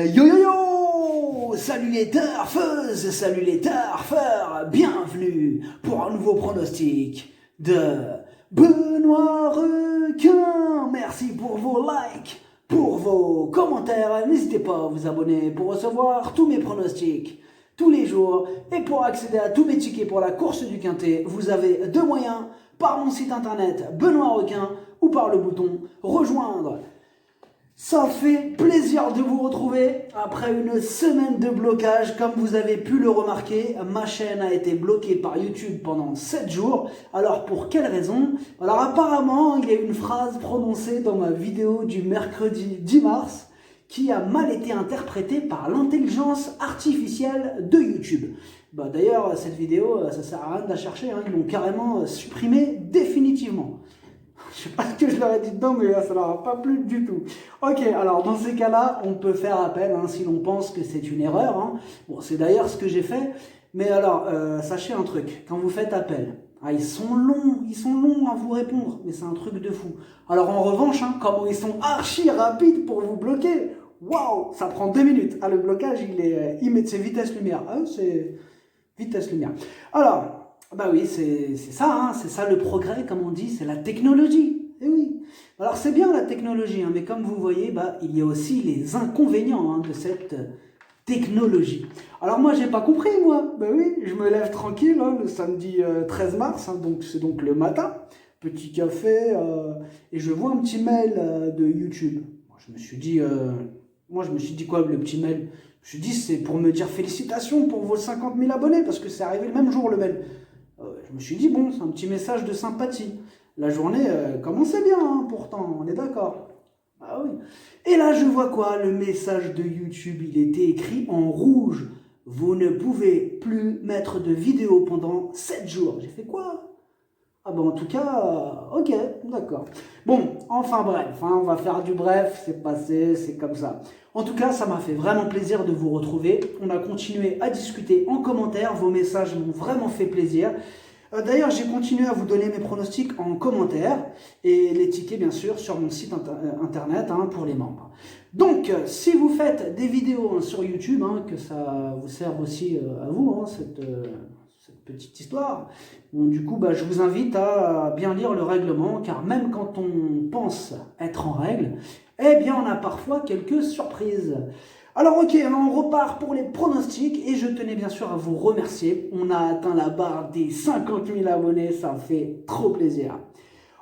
Yo yo yo! Salut les turfeuses, salut les turfeurs, bienvenue pour un nouveau pronostic de Benoît Requin. Merci pour vos likes, pour vos commentaires. N'hésitez pas à vous abonner pour recevoir tous mes pronostics tous les jours. Et pour accéder à tous mes tickets pour la course du Quintet, vous avez deux moyens, par mon site internet Benoît Requin ou par le bouton rejoindre. Ça fait plaisir de vous retrouver après une semaine de blocage. Comme vous avez pu le remarquer, ma chaîne a été bloquée par YouTube pendant 7 jours. Alors pour quelle raison? Alors apparemment, il y a une phrase prononcée dans ma vidéo du mercredi 10 mars qui a mal été interprétée par l'intelligence artificielle de YouTube. D'ailleurs, cette vidéo, ça sert à rien de la chercher, hein. Ils l'ont carrément supprimée définitivement. Je sais pas ce que je leur ai dit dedans, mais ça leur a pas plu du tout. Ok, alors dans ces cas-là, on peut faire appel si l'on pense que c'est une erreur. Hein. Bon, c'est d'ailleurs ce que j'ai fait. Mais alors, sachez un truc, quand vous faites appel, ils sont longs à vous répondre, mais c'est un truc de fou. Alors en revanche, comment ils sont archi rapides pour vous bloquer. Waouh, ça prend 2 minutes. Le blocage, c'est vitesse lumière. C'est vitesse lumière. Alors. Oui, c'est ça, c'est ça le progrès, comme on dit, c'est la technologie. Eh oui. Alors c'est bien la technologie, mais comme vous voyez, il y a aussi les inconvénients de cette technologie. Alors moi, j'ai pas compris, moi. Oui, je me lève tranquille le samedi 13 mars, donc c'est donc le matin, petit café, et je vois un petit mail de YouTube. Je me suis dit quoi, le petit mail? Je me suis dit, c'est pour me dire félicitations pour vos 50 000 abonnés, parce que c'est arrivé le même jour, le mail. Je me suis dit, bon, c'est un petit message de sympathie. La journée commençait bien, pourtant, on est d'accord. Ah oui. Et là, je vois quoi? Le message de YouTube, il était écrit en rouge. Vous ne pouvez plus mettre de vidéo pendant 7 jours. J'ai fait quoi? En tout cas, ok, d'accord. Bon, enfin bref, on va faire du bref, c'est passé, c'est comme ça. En tout cas, ça m'a fait vraiment plaisir de vous retrouver. On a continué à discuter en commentaire, vos messages m'ont vraiment fait plaisir. D'ailleurs, j'ai continué à vous donner mes pronostics en commentaire et les tickets, bien sûr, sur mon site internet pour les membres. Donc, si vous faites des vidéos sur YouTube, que ça vous serve aussi à vous, cette petite histoire, bon, du coup, je vous invite à bien lire le règlement, car même quand on pense être en règle, eh bien, on a parfois quelques surprises. Alors ok, on repart pour les pronostics et je tenais bien sûr à vous remercier. On a atteint la barre des 50 000 abonnés, ça fait trop plaisir.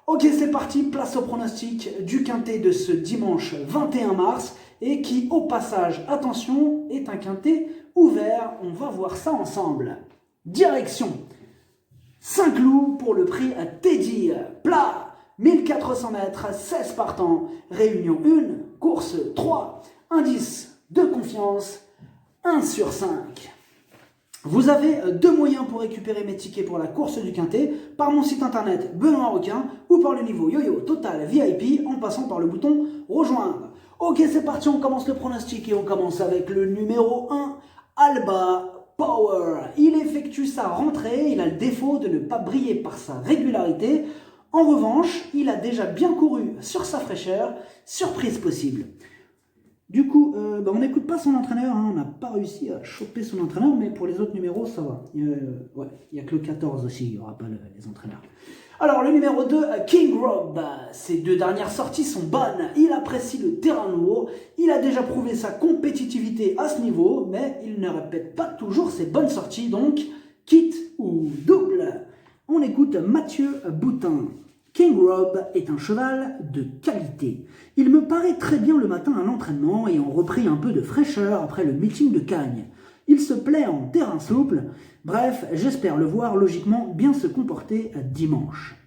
Ok, c'est parti, place au pronostic du Quintet de ce dimanche 21 mars et qui, au passage, attention, est un Quintet ouvert. On va voir ça ensemble. Direction Saint-Cloud pour le prix à Teddy. Plat, 1400 mètres, 16 partants. Réunion 1, course 3, indice de confiance, 1 sur 5. Vous avez 2 moyens pour récupérer mes tickets pour la course du Quintet, par mon site internet Benoît Requin ou par le niveau Yo-Yo Total VIP en passant par le bouton rejoindre. Ok, c'est parti, on commence le pronostic et on commence avec le numéro 1, Alba Power. Il effectue sa rentrée, il a le défaut de ne pas briller par sa régularité. En revanche, il a déjà bien couru sur sa fraîcheur, surprise possible. Du coup, on n'écoute pas son entraîneur, on n'a pas réussi à choper son entraîneur, mais pour les autres numéros, ça va. Il n'y a que le 14 aussi, il n'y aura pas les entraîneurs. Alors, le numéro 2, King Rob. Ses 2 dernières sorties sont bonnes. Il apprécie le terrain lourd. Il a déjà prouvé sa compétitivité à ce niveau, mais il ne répète pas toujours ses bonnes sorties, donc kit ou double. On écoute Mathieu Boutin. King Rob est un cheval de qualité. Il me paraît très bien le matin à l'entraînement et ont repris un peu de fraîcheur après le meeting de Cagnes. Il se plaît en terrain souple. Bref, j'espère le voir logiquement bien se comporter dimanche.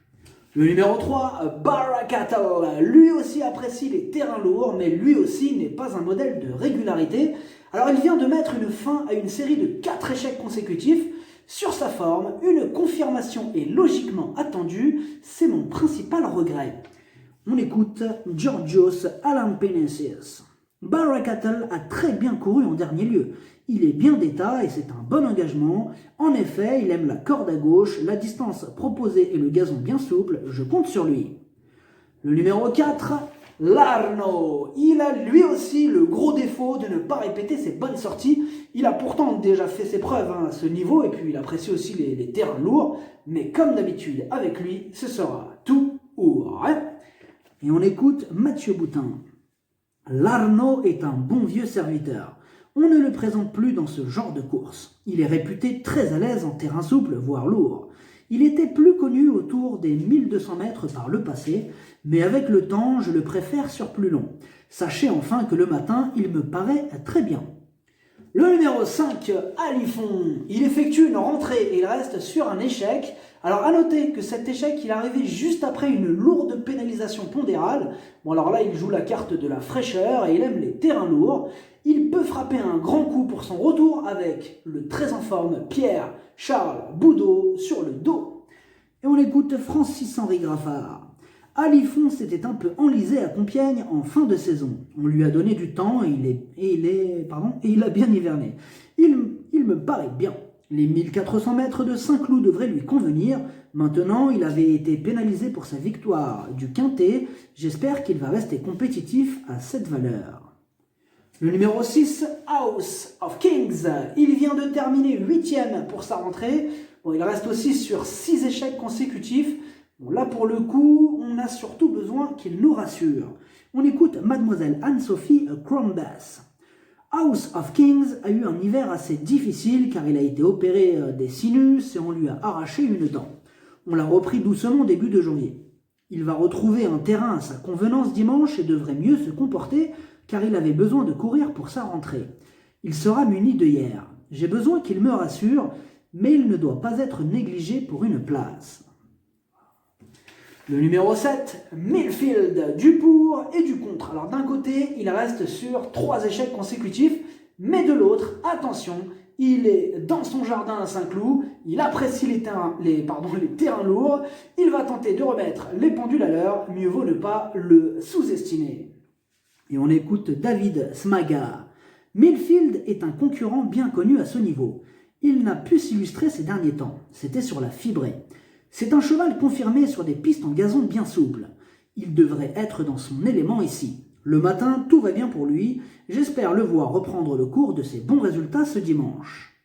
Le numéro 3, Baracatl. Lui aussi apprécie les terrains lourds, mais lui aussi n'est pas un modèle de régularité. Alors il vient de mettre une fin à une série de 4 échecs consécutifs. Sur sa forme, une confirmation est logiquement attendue, c'est mon principal regret. On écoute Georgios Alampenensis. Baracatl a très bien couru en dernier lieu. Il est bien d'état et c'est un bon engagement. En effet, il aime la corde à gauche, la distance proposée et le gazon bien souple, je compte sur lui. Le numéro 4, L'Arno, il a lui aussi le gros défaut de ne pas répéter ses bonnes sorties. Il a pourtant déjà fait ses preuves à ce niveau et puis il apprécie aussi les terrains lourds. Mais comme d'habitude avec lui, ce sera tout ou rien. Et on écoute Mathieu Boutin. L'Arno est un bon vieux serviteur. On ne le présente plus dans ce genre de course. Il est réputé très à l'aise en terrain souple, voire lourd. Il était plus connu autour des 1200 mètres par le passé, mais avec le temps, je le préfère sur plus long. Sachez enfin que le matin, il me paraît très bien. Le numéro 5, Alifon. Il effectue une rentrée et il reste sur un échec. Alors à noter que cet échec, il est arrivé juste après une lourde pénalisation pondérale. Bon alors là, il joue la carte de la fraîcheur et il aime les terrains lourds. Il peut frapper un grand coup pour son retour avec le très en forme Pierre-Charles Boudot sur le dos. Et on écoute Francis-Henri Graffard. Alifon s'était un peu enlisé à Compiègne en fin de saison. On lui a donné du temps et il a bien hiverné. Il me paraît bien. Les 1400 mètres de Saint-Cloud devraient lui convenir. Maintenant, il avait été pénalisé pour sa victoire du Quintet. J'espère qu'il va rester compétitif à cette valeur. Le numéro 6, House of Kings. Il vient de terminer 8e pour sa rentrée. Bon, il reste aussi sur 6 échecs consécutifs. Bon, là, pour le coup, on a surtout besoin qu'il nous rassure. On écoute Mademoiselle Anne-Sophie Crombass. House of Kings a eu un hiver assez difficile car il a été opéré des sinus et on lui a arraché une dent. On l'a repris doucement début de janvier. Il va retrouver un terrain à sa convenance dimanche et devrait mieux se comporter car il avait besoin de courir pour sa rentrée. Il sera muni d'œillères. J'ai besoin qu'il me rassure, mais il ne doit pas être négligé pour une place. Le numéro 7, Millfield, du pour et du contre. Alors d'un côté, il reste sur 3 échecs consécutifs, mais de l'autre, attention, il est dans son jardin à Saint-Cloud, il apprécie les terrains lourds, il va tenter de remettre les pendules à l'heure, mieux vaut ne pas le sous-estimer. Et on écoute David Smaga. Millfield est un concurrent bien connu à ce niveau. Il n'a pu s'illustrer ces derniers temps, c'était sur la fibrée. C'est un cheval confirmé sur des pistes en gazon bien souples. Il devrait être dans son élément ici. Le matin, tout va bien pour lui. J'espère le voir reprendre le cours de ses bons résultats ce dimanche.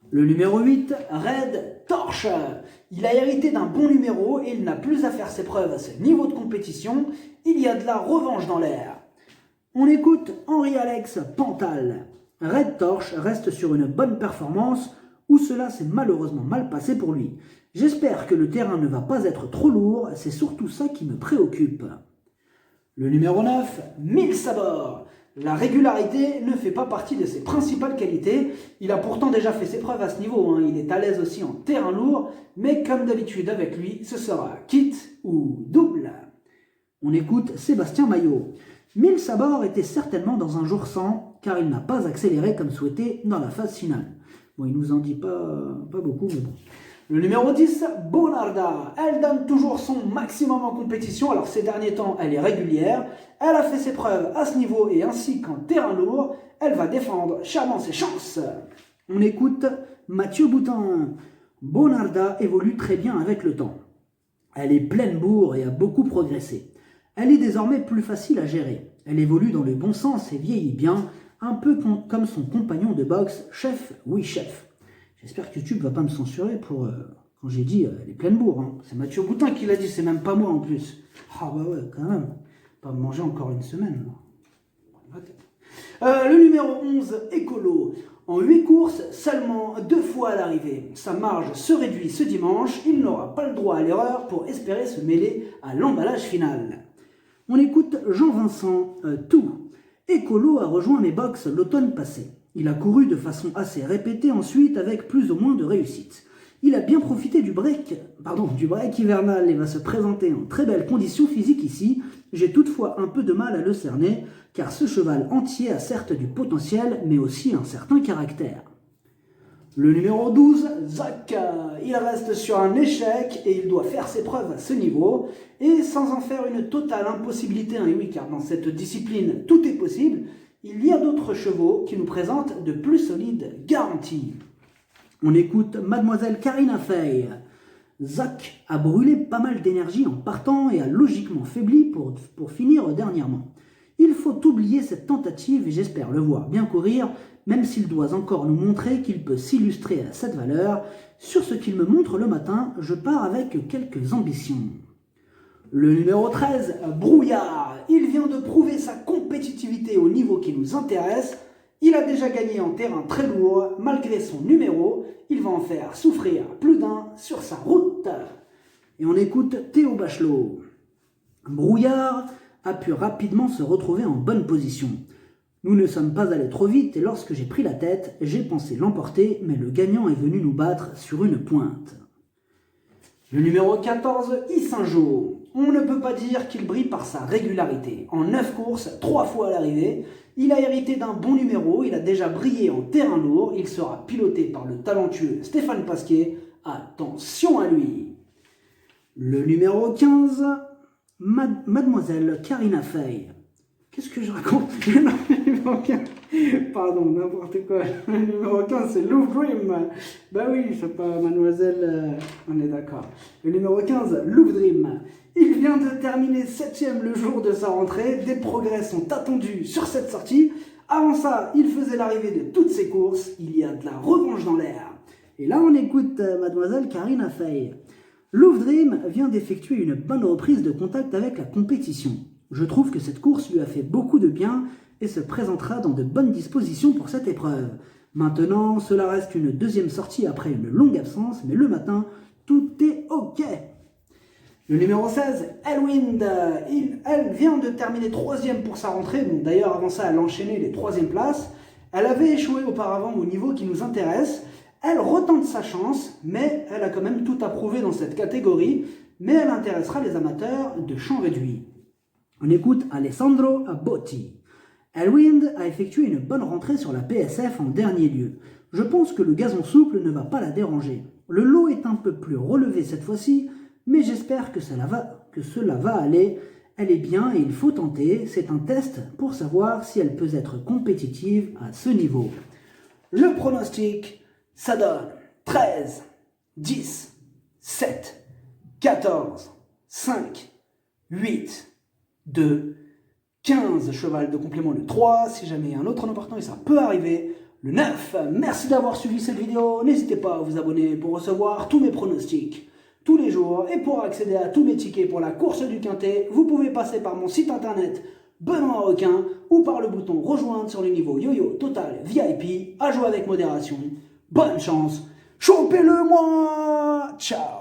Le numéro 8, Red Torch. Il a hérité d'un bon numéro et il n'a plus à faire ses preuves à ce niveau de compétition. Il y a de la revanche dans l'air. On écoute Henri-Alex Pantal. Red Torch reste sur une bonne performance où cela s'est malheureusement mal passé pour lui. J'espère que le terrain ne va pas être trop lourd, c'est surtout ça qui me préoccupe. Le numéro 9, 1000 sabords. La régularité ne fait pas partie de ses principales qualités. Il a pourtant déjà fait ses preuves à ce niveau. Il est à l'aise aussi en terrain lourd, mais comme d'habitude avec lui, ce sera kit ou double. On écoute Sébastien Maillot. 1000 sabords était certainement dans un jour sans, car il n'a pas accéléré comme souhaité dans la phase finale. Bon, il nous en dit pas beaucoup, mais bon. Le numéro 10, Bonarda. Elle donne toujours son maximum en compétition. Alors ces derniers temps, elle est régulière. Elle a fait ses preuves à ce niveau et ainsi qu'en terrain lourd. Elle va défendre charmant ses chances. On écoute Mathieu Boutin. Bonarda évolue très bien avec le temps. Elle est pleine bourre et a beaucoup progressé. Elle est désormais plus facile à gérer. Elle évolue dans le bon sens et vieillit bien, un peu comme son compagnon de boxe, Chef, oui chef. J'espère que YouTube va pas me censurer pour quand j'ai dit elle est pleine bourre. C'est Mathieu Boutin qui l'a dit, c'est même pas moi en plus. Ah bah ouais, quand même. Pas me manger encore une semaine. Le numéro 11, Écolo. En 8 courses, seulement 2 fois à l'arrivée. Sa marge se réduit ce dimanche. Il n'aura pas le droit à l'erreur pour espérer se mêler à l'emballage final. On écoute Jean-Vincent Tout. Écolo a rejoint mes box l'automne passé. Il a couru de façon assez répétée ensuite avec plus ou moins de réussite. Il a bien profité du break hivernal et va se présenter en très belles conditions physiques ici. J'ai toutefois un peu de mal à le cerner car ce cheval entier a certes du potentiel mais aussi un certain caractère. Le numéro 12, Zach. Il reste sur un échec et il doit faire ses preuves à ce niveau et sans en faire une totale impossibilité, oui, car dans cette discipline tout est possible. Il y a d'autres chevaux qui nous présentent de plus solides garanties. On écoute Mademoiselle Karina Fey. Zach a brûlé pas mal d'énergie en partant et a logiquement faibli pour finir dernièrement. Il faut oublier cette tentative et j'espère le voir bien courir, même s'il doit encore nous montrer qu'il peut s'illustrer à cette valeur. Sur ce qu'il me montre le matin, je pars avec quelques ambitions. Le numéro 13, Brouillard. Il vient de prouver sa compétitivité au niveau qui nous intéresse. Il a déjà gagné en terrain très lourd, malgré son numéro. Il va en faire souffrir plus d'un sur sa route. Et on écoute Théo Bachelot. Brouillard a pu rapidement se retrouver en bonne position. Nous ne sommes pas allés trop vite et lorsque j'ai pris la tête, j'ai pensé l'emporter, mais le gagnant est venu nous battre sur une pointe. Le numéro 14, Issingeau. On ne peut pas dire qu'il brille par sa régularité. En 9 courses, 3 fois à l'arrivée, il a hérité d'un bon numéro, il a déjà brillé en terrain lourd, il sera piloté par le talentueux Stéphane Pasquier. Attention à lui. Le numéro 15, Mademoiselle Karina Fey. Qu'est-ce que je raconte? Non, le numéro 15. Pardon, n'importe quoi. Le numéro 15, c'est Love Dream. Bah oui, c'est pas Mademoiselle... on est d'accord. Le numéro 15, Love Dream. Il vient de terminer 7ème le jour de sa rentrée. Des progrès sont attendus sur cette sortie. Avant ça, il faisait l'arrivée de toutes ses courses. Il y a de la revanche dans l'air. Et là, on écoute Mademoiselle Karina Fey. Love Dream vient d'effectuer une bonne reprise de contact avec la compétition. Je trouve que cette course lui a fait beaucoup de bien et se présentera dans de bonnes dispositions pour cette épreuve. Maintenant, cela reste une deuxième sortie après une longue absence, mais le matin, tout est OK. Le numéro 16, Elwind. Elle vient de terminer 3ème pour sa rentrée. Bon, d'ailleurs, avant ça, elle a enchaîné les 3e places. Elle avait échoué auparavant au niveau qui nous intéresse. Elle retente sa chance, mais elle a quand même tout approuvé dans cette catégorie. Mais elle intéressera les amateurs de champ réduit. On écoute Alessandro Botti. Elwind a effectué une bonne rentrée sur la PSF en dernier lieu. Je pense que le gazon souple ne va pas la déranger. Le lot est un peu plus relevé cette fois-ci, mais j'espère que cela va aller. Elle est bien et il faut tenter. C'est un test pour savoir si elle peut être compétitive à ce niveau. Le pronostic, ça donne 13, 10, 7, 14, 5, 8, 2, 15, cheval de complément le 3, si jamais il y a un autre nom partant et ça peut arriver, le 9. Merci d'avoir suivi cette vidéo, n'hésitez pas à vous abonner pour recevoir tous mes pronostics tous les jours et pour accéder à tous mes tickets pour la course du Quintet, vous pouvez passer par mon site internet Benoît Requin ou par le bouton rejoindre sur le niveau Yo-Yo Total VIP, à jouer avec modération. Bonne chance, chopez-le moi, ciao.